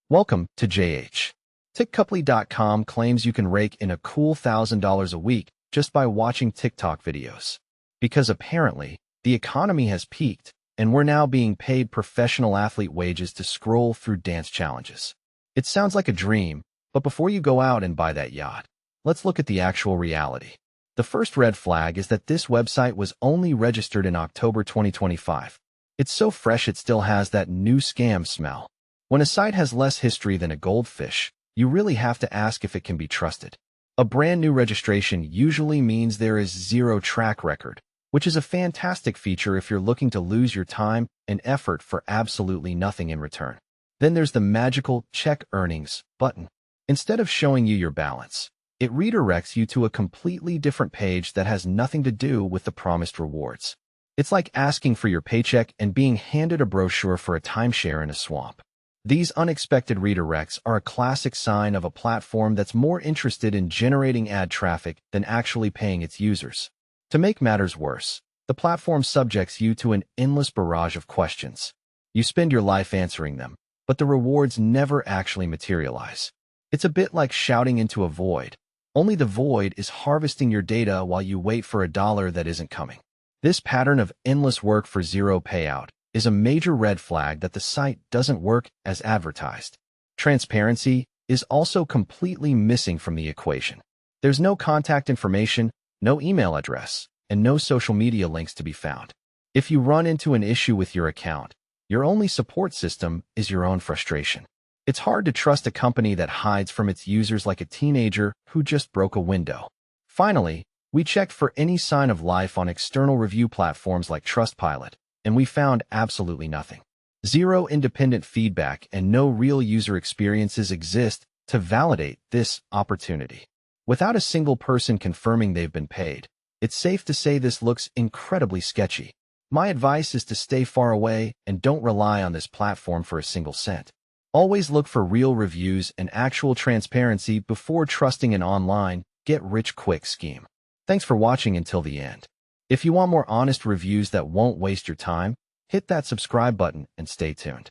Welcome to JH. TickCupley.com claims you can rake in a cool $1,000 a week just by watching TikTok videos. Because apparently, the economy has peaked, and we're now being paid professional athlete wages to scroll through dance challenges. It sounds like a dream, but before you go out and buy that yacht, let's look at the actual reality. The first red flag is that this website was only registered in October 2025. It's so fresh it still has that new scam smell. When a site has less history than a goldfish, you really have to ask if it can be trusted. A brand new registration usually means there is zero track record, which is a fantastic feature if you're looking to lose your time and effort for absolutely nothing in return. Then there's the magical Check Earnings button. Instead of showing you your balance, it redirects you to a completely different page that has nothing to do with the promised rewards. It's like asking for your paycheck and being handed a brochure for a timeshare in a swamp. These unexpected redirects are a classic sign of a platform that's more interested in generating ad traffic than actually paying its users. To make matters worse, the platform subjects you to an endless barrage of questions. You spend your life answering them, but the rewards never actually materialize. It's a bit like shouting into a void, only the void is harvesting your data while you wait for a dollar that isn't coming. This pattern of endless work for zero payout is a major red flag that the site doesn't work as advertised. Transparency is also completely missing from the equation. There's no contact information, no email address, and no social media links to be found. If you run into an issue with your account, your only support system is your own frustration. It's hard to trust a company that hides from its users like a teenager who just broke a window. Finally, we checked for any sign of life on external review platforms like Trustpilot, and we found absolutely nothing. Zero independent feedback and no real user experiences exist to validate this opportunity. Without a single person confirming they've been paid, it's safe to say this looks incredibly sketchy. My advice is to stay far away and don't rely on this platform for a single cent. Always look for real reviews and actual transparency before trusting an online, get-rich-quick scheme. Thanks for watching until the end. If you want more honest reviews that won't waste your time, hit that subscribe button and stay tuned.